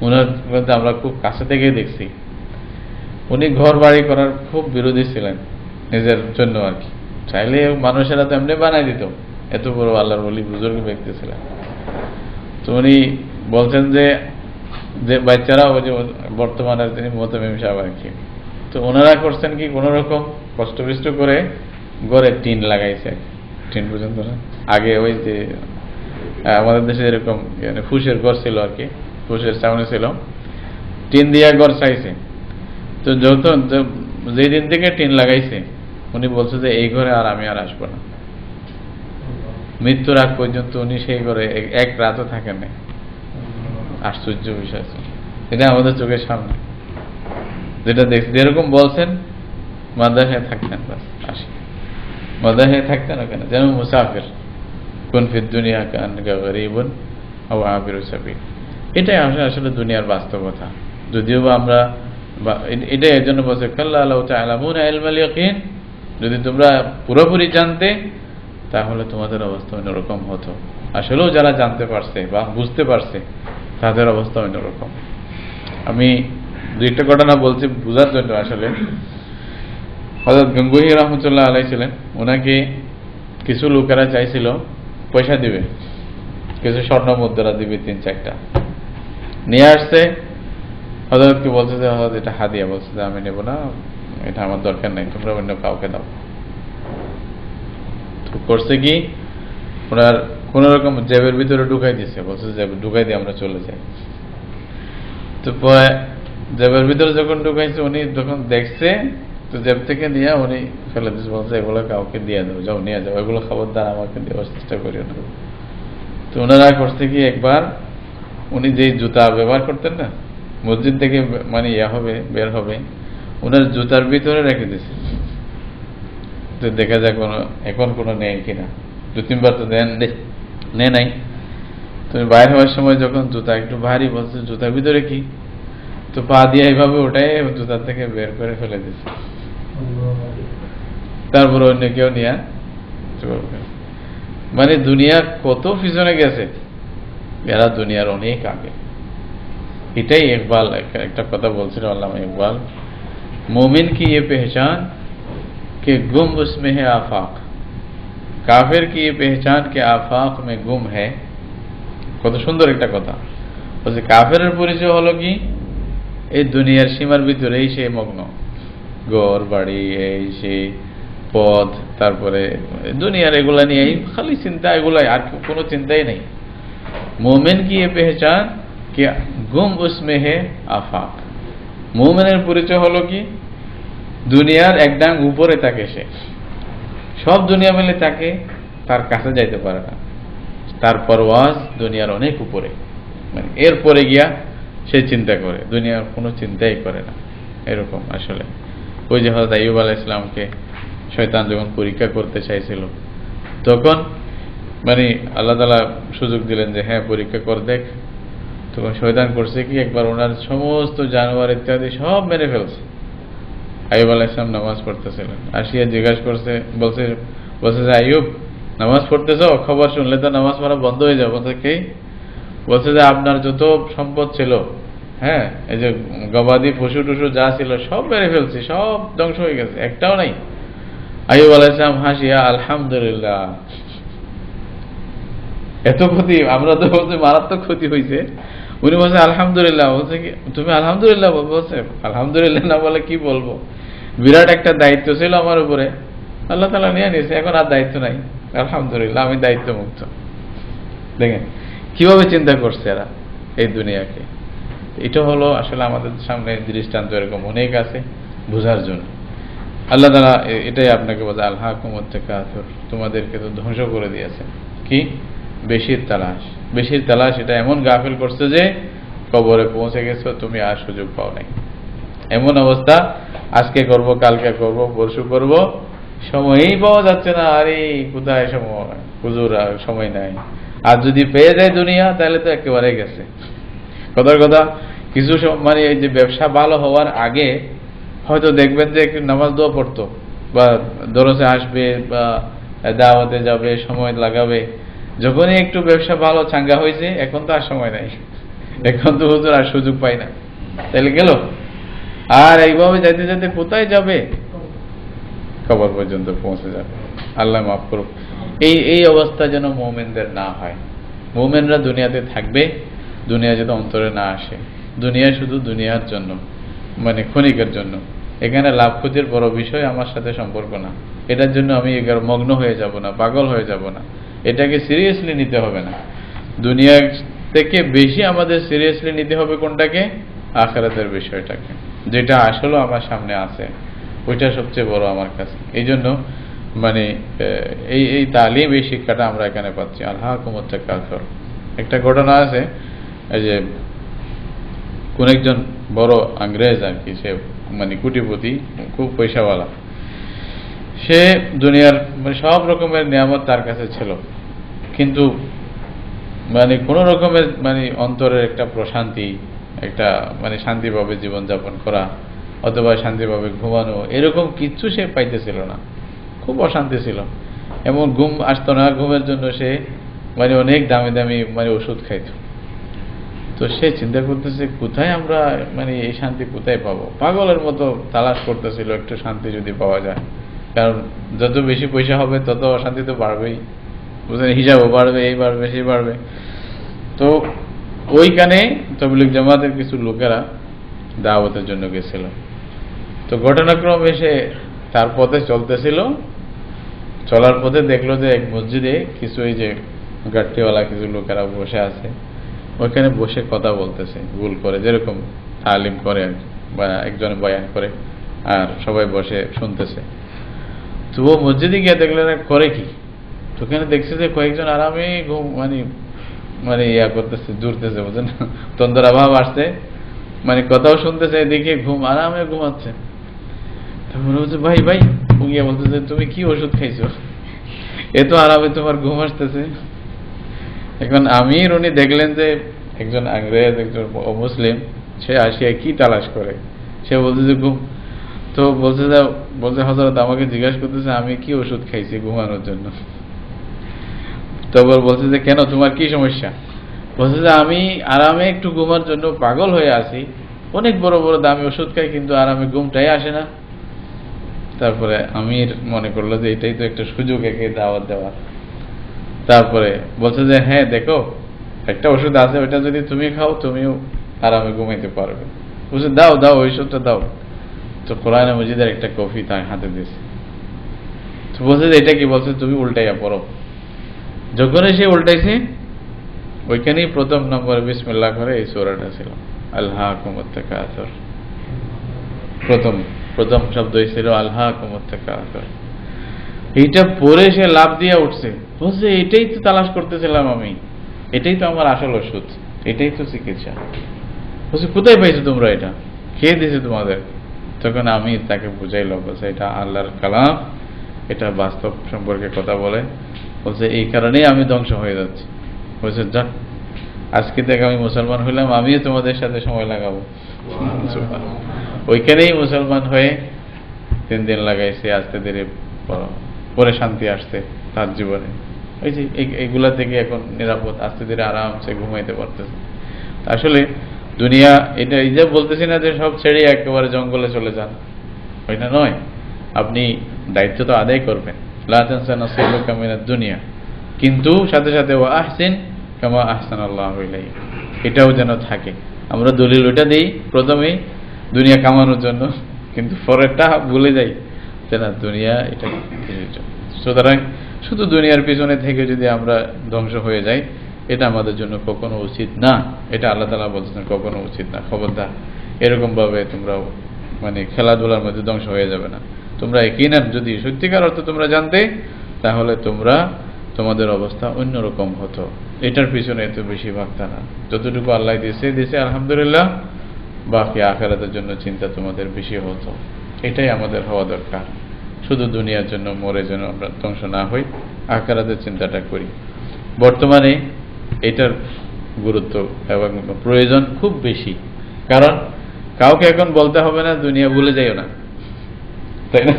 উনার মধ্যে আমরা খুব কাছে থেকেই দেখছি উনি ঘর বাড়ি করার খুব বিরোধী ছিলেন নিজের জন্য আর কি। চাইলে মানুষেরা তো এমনি বানাই দিত, এত বড় আল্লাহর ওলি বুজুর্গ ব্যক্তি ছিলেন। তো উনি বলছেন যে বাচ্চারা ওই যে বর্তমানের তিনি মোতামিম সাহেব আর কি, তো ওনারা করছেন কি কোন রকম কষ্ট বিষ্ট করে ঘরে টিন লাগাইছে, টিন পর্যন্ত না, আগে ওই যে আমাদের দেশে এরকম ফুসের ঘর ছিল আর কি, ফুসের চাউনি ছিল, টিন দিয়া ঘর চাইছে। তো যত যেই দিন থেকে টিন লাগাইছে উনি বলছে যে এই ঘরে আর আমি আর আসবো না, মৃত্যুর আগ পর্যন্ত উনি সেই ঘরে এক রাতও থাকেন না। আশ্চর্য বিষয়, এটা আমাদের চোখের সামনে যেটা দেখছি, যেরকম বলছেন মাদ্রাসায় থাকতেন, বাস আসি মাদ্রাসায় থাকতেন ওখানে যেন মুসাফির, কুন ফিদ দুনিয়া কান্নাকা গরীবুন আও আবিরু সাবিল। এটাই আসলে দুনিয়ার বাস্তবতা। যদিও বা আমরা এটাই এর জন্য বলছে কাল্লা লাউ তা'লামুনা ইলমাল ইয়াকিন, যদি তোমরা পুরোপুরি জানতে তাহলে তোমাদের অবস্থা অন্যরকম হতো। আসলেও যারা জানতে পারছে বা বুঝতে পারছে তাদের অবস্থা অন্যরকম। আমি দুইটা ঘটনা বলছি বুঝার জন্য। আসলে হযরত গঙ্গুহি রহমতুল্লাহ আলাইহি ছিলেন, ওনাকে কিছু লোকেরা চাইছিল পয়সা দিবে, কিছু স্বর্ণ মুদ্রা দিবে 3-4টা, নিয়ে আসছে। হযরতকে বলছে যে হযরত এটা হাদিয়া, বলছে যে আমি নেব না, এটা আমার দরকার নাই, তোমরা অন্য কাউকে দাও। তো করছে কি ওনার কোন রকম জেবের ভিতরে ঢুকাই দিছে, বলছে যে ঢুকাই দিয়ে আমরা চলে যাই। তো পরে জেবের ভিতরে যখন ঢুকাইছে উনি যখন দেখছে, তো জেব থেকে নিয়ে উনি ফেলে দিচ্ছে, বলছে এগুলো কাউকে দিয়ে দেবো, যাও নিয়ে যাও, এগুলো খবরদার আমাকে দেওয়ার চেষ্টা করিও না। তো ওনারা করছে কি একবার উনি যেই জুতা ব্যবহার করতেন না, মসজিদ থেকে মানে বের হবে, ওনার জুতার ভিতরে রেখে দিছে, তো দেখা যায় এখন কোনো নেই কিনা। 2-3 বার তো নেই নাই। তুমি বাইরে হওয়ার সময় যখন জুতা একটু ভারী, বলছে জুতার ভিতরে কি, তো পা দিয়ে এইভাবে ওটাই জুতার থেকে বের করে ফেলে দিছে। তারপরে অন্য কেউ নিয়ে, মানে দুনিয়া কত পিছনে গেছে, এরা দুনিয়ার অনেক আগে। এটাই ইকবাল একটা কথা বলছিল আল্লামা ইকবাল, मोमिन की ये पहचान कि गुम उसमें है आफाक, काफिर की ये पहचान के आफाक में गुम है। কত সুন্দর একটা কথা বলছে, কাফেরের পরিচয় হলো কি এই দুনিয়ার সীমার ভিতরেই সে মগ্ন, ঘর বাড়ি এই সেই পদ, তারপরে দুনিয়ার এগুলা নিয়ে খালি চিন্তা, এগুলাই আর কোনো চিন্তাই নেই। মোমেন কি এ পেহচান কি গুম উসমে হে আফাক, মোমেনের পরিচয় হলো কি দুনিয়ার এক ডাং উপরে থাকে, সে সব দুনিয়া মিলে তাকে তার কাছে যাইতে পারে না, তার পরওয়াজ দুনিয়ার অনেক উপরে, মানে এরপরে গিয়া সে চিন্তা করে, দুনিয়ার কোনো চিন্তাই করে না। এরকম আসলে ওই যে হযরত আইয়ুব আলাইহিস সালামকে শয়তান যখন পরীক্ষা করতে চাইছিল, তখন মানে আল্লাহ তাআলা সুযোগ দিলেন যে হ্যাঁ পরীক্ষা কর দেখ। তখন শয়তান করছে কি, একবার ওনার সমস্ত জানোয়ার ইত্যাদি সব মেরে ফেলছে। আইয়ুব আলাইহিস সালাম নামাজ পড়তেছিলেন, আসিয়া জিজ্ঞাসা করছে, বলছে যে আইয়ুব নামাজ পড়তেছো? খবর শুনলে তো নামাজ পড়া বন্ধ হয়ে যাবে। বলছে কি? বলছে যে আপনার যত সম্পদ ছিল, হ্যাঁ, এই যে গবাদি পশু টুসু যা ছিল সব মেরে ফেলছি, সব ধ্বংস হয়ে গেছে, একটাও নাই। আইয়ুব আলাইহিস সালাম হাসিয়া আলহামদুলিল্লাহ, এত ক্ষতি, আমরা তো বলছি মারাত্মক ক্ষতি হয়েছে, উনি বলছে আলহামদুলিল্লাহ। বলছে কি তুমি আলহামদুলিল্লাহ? বলছে আলহামদুলিল্লাহ না বলে কি বলবো, বিরাট একটা দায়িত্ব ছিল আমার উপরে, আল্লাহ তাআলা নিয়ে নিয়েছে, এখন আর দায়িত্ব নাই, আলহামদুলিল্লাহ আমি দায়িত্ব মুক্ত। দেখেন কিভাবে চিন্তা করছে এরা এই দুনিয়াকে। এটা হলো আসলে আমাদের সামনে দৃষ্টান্ত এরকম অনেক আছে বোঝার জন্য। আল্লাহ তাআলা এটাই আপনাকে বলে আলহাকুমুত তাকাসুর, তোমাদেরকে তো ধ্বংস করে দিয়েছে। কি? বেশির তালাশ। বেশির তালাশ এটা এমন গাফিল করছে যে কবরে পৌঁছে গেছো, তুমি আর সুযোগ পাও নাই। এমন অবস্থা, আজকে করব, কালকে করব, পরশু করব, সময়ই পাওয়া যাচ্ছে না। আরে কোথায় সময়, হুজুর আর সময় নাই। আর যদি পেয়ে যায় দুনিয়া তাহলে তো একেবারে গেছে। কথার কথা, কিছু মানে এই যে ব্যবসা ভালো হওয়ার আগে হয়তো দেখবেন যে একটু নামাজ দোয়া পড়তো, বা দরজে আসবে, বা দাওয়াতে যাবে, সময় লাগাবে। যখনই একটু ব্যবসা ভালো চাঙ্গা হয়েছে, এখন তো আর সময় নাই, এখন তো হুজুর আর সুযোগ পাই না, তাহলে গেল। আর এইভাবে যাইতে যাইতে কোথায় যাবে? কবর পর্যন্ত পৌঁছে যাবে। আল্লাহ মাফ করুক। এই অবস্থা যেন মুমিনদের না হয়। মুমিনরা দুনিয়াতে থাকবে, দুনিয়া যেন অন্তরে না আসে। দুনিয়া শুধু দুনিয়ার জন্য, মানে ক্ষণিকের জন্য। এখানে লাভ ক্ষতির বড় বিষয় আমার সাথে সম্পর্ক না। এটার জন্য আমি মগ্ন হয়ে যাব না, পাগল হয়ে যাব না। এটাকে সিরিয়াসলি নিতে হবে না। দুনিয়া থেকে বেশি আমাদের সিরিয়াসলি নিতে হবে কোনটাকে? আখিরাতের বিষয়টাকে, যেটা আসলে আমার সামনে আছে, ওইটা সবচেয়ে বড় আমার কাছে। এই জন্য মানে এই তালিম, এই শিক্ষাটা আমরা এখানে পাচ্ছি। আলহাকুমুত তাকাসুর। একটা ঘটনা আছে, এই যে কোন একজন বড় ইংরেজ আর কি, সে মানে কোটিপতি, খুব পয়সাওয়ালা। সে দুনিয়ার মানে সব রকমের নিয়ামত তার কাছে ছিল, কিন্তু মানে কোন রকমের মানে অন্তরের একটা প্রশান্তি, একটা মানে শান্তিভাবে জীবনযাপন করা অথবা শান্তিভাবে ঘুমানো, এরকম কিচ্ছু সে পাইতেছিল না। খুব অশান্তি ছিল, এমন ঘুম আসতো না। ঘুমের জন্য সে মানে অনেক দামি দামি মানে ওষুধ খাইত। তো সে চিন্তা করতেছে কোথায় আমরা মানে এই শান্তি কোথায় পাবো। পাগলের মতো তালাশ করতেছিল একটু শান্তি যদি পাওয়া যায়, কারণ যত বেশি পয়সা হবে তত অশান্তি তো বাড়বেই, বুঝলেন, হিসাবও বাড়বে, এই বাড়বে সেই বাড়বে। তো ওইখানে তাবলীগ জামাতের কিছু লোকেরা দাওয়াতের জন্য গেছিল। তো ঘটনাক্রমে সে তার পথে চলতেছিল, চলার পথে দেখলো যে এক মসজিদে কিছু এই যে গাড়িওয়ালা কিছু লোকেরা বসে আছে, ওইখানে বসে কথা বলতেছে ভুল করে, যেরকম তালিম করে বা একজন বয়ান করে আর সবাই বসে শুনতেছে। তো ও মসজিদে গিয়ে দেখলেন করে কি, তো ওখানে দেখছে যে কয়েকজন আরামে ঘুম মানে মানে ইয়া করতেছে, জুড়তেছে, বুঝলেন, তন্দ্রা ভাব আসছে, মানে কথাও শুনতেছে, এদিকে ঘুম, আরামে ঘুমাচ্ছে। তারপরে বলছে ভাই ভাই, গিয়ে বলতেছে তুমি কি ওষুধ খাইছো, এত আরামে তোমার ঘুম আসতেছে। এখন আমির উনি দেখলেন যে একজন ইংরেজ, একজন মুসলিম, সে আসিয়া কি তালাশ করে, সে বলতেছে ঘুম। তো বলছে হযরত আমাকে জিজ্ঞাসা করতেছে আমি কি ওষুধ খাইছি ঘুমানোর জন্য। তারপর বলছে যে কেন, তোমার কি সমস্যা? বলছে যে আমি আরামে একটু ঘুমার জন্য পাগল হয়ে আছি, অনেক বড় বড় দামি ওষুধ খাই কিন্তু আরামে ঘুমটাই আসে না। তারপরে আমির মনে করলো যে এটাই তো একটা সুযোগ একে দাওয়াত দেওয়ার। তারপরে বলছে যে হ্যাঁ দেখো, একটা ওষুধ আছে, ওইটা যদি তুমি খাও তুমিও আরামে ঘুমাইতে পারবে। বলছে দাও দাও ওষুধটা দাও। তো কোরআনে মজিদের একটা কপি তার হাতে দিয়েছে। তো বলছে যে এটা কি? বলছে তুমি উল্টাইয়া পড়ো। যখনই সে উল্টাইছে, ওইখানেই প্রথম নম্বর বিসমিল্লাহ করে এই সূরাটা ছিল, আলহাকুমুত তাকাসুর। প্রথম শব্দ ছিল আলহাকুমুত তাকাসুর। এইটা পরে সে লাভ দিয়ে উঠছে, বলছে এটাই তো তালাশ করতেছিলাম আমি, এটাই তো আমার আসল ওষুধ, এটাই তো চিকিৎসা। বলছে কোথায় পাইছো তোমরা এটা, খেয়ে দিয়েছে তোমাদের? তখন আমি তাকে বুঝাইলাম, বলছে এটা আল্লাহর কালাম, এটা বাস্তব সম্পর্কে কথা বলে। বলছে এই কারণেই আমি ধ্বংস হয়ে যাচ্ছি। বলছে যাক, আজকে থেকে আমি মুসলমান হইলাম, আমিও তোমাদের সাথে সময় লাগাবো। ওইখানেই মুসলমান হয়ে 3 দিন লাগাইছে, আস্তে ধীরে পরে শান্তি আসছে তার জীবনে। ওই যে এইগুলা থেকে এখন নিরাপদ, আস্তে ধীরে আরামসে ঘুমাইতে পারতেছে। আসলে দুনিয়া এটা এই যে বলতেছি না যে সব ছেড়ে একেবারে জঙ্গলে চলে যান, ওইটা নয়। আপনি দায়িত্ব তো আদায় করবেন, লা তানসা নাসিবাকা মিনাদ দুনিয়া, কিন্তু সাথে সাথে ওয়া আহসিন কামা আহসানাল্লাহু ইলাইক, এটাও যেন থাকে। আমরা দলিল ওইটা দিই প্রথমেই দুনিয়া কামানোর জন্য, কিন্তু পরেরটা ভুলে যাই যে না দুনিয়া এটা। সুতরাং শুধু দুনিয়ার পিছনে থেকে যদি আমরা ধ্বংস হয়ে যাই, এটা আমাদের জন্য কখনো উচিত না। এটা আল্লাহ তাআলা বলছেন কখনো উচিত না। খবরদার এরকম ভাবে তোমরা মানে খেলাধুলার মধ্যে ধ্বংস হয়ে যাবে না। তোমরা ইয়াকিনান যদি সত্যিকার অর্থে তোমরা জানতে, তাহলে তোমরা তোমাদের অবস্থা অন্যরকম হতো। এটার পিছনে এত বেশি ভাবতা না। যতটুকু আল্লাহ দিয়েছে আলহামদুলিল্লাহ, বাকি আখিরাতের জন্য চিন্তা তোমাদের বেশি হতো। এটাই আমাদের হওয়া দরকার। শুধু দুনিয়ার জন্য মরে যেন আমরা ধ্বংস না হই, আখিরাতের চিন্তাটা করি। বর্তমানে এটার গুরুত্ব এবং প্রয়োজন খুব বেশি, কারণ কাউকে এখন বলতে হবে না দুনিয়া ভুলে যাইও না, তাই না?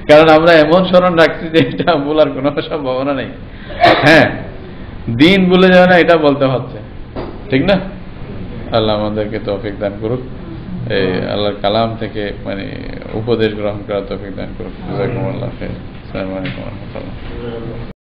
কারণ আমরা এমন স্মরণ রাখছি যে এটা ভুলার কোনো সম্ভাবনা নেই। হ্যাঁ, দিন ভুলে যাবে না এটা বলতে হচ্ছে, ঠিক না? আল্লাহ আমাদেরকে তৌফিক দান করুক, এই আল্লাহর কালাম থেকে মানে উপদেশ গ্রহণ করার তৌফিক দান করুক। জাযাকুমুল্লাহ খাইর। আসসালামু আলাইকুম ওয়া রাহমাতুল্লাহ।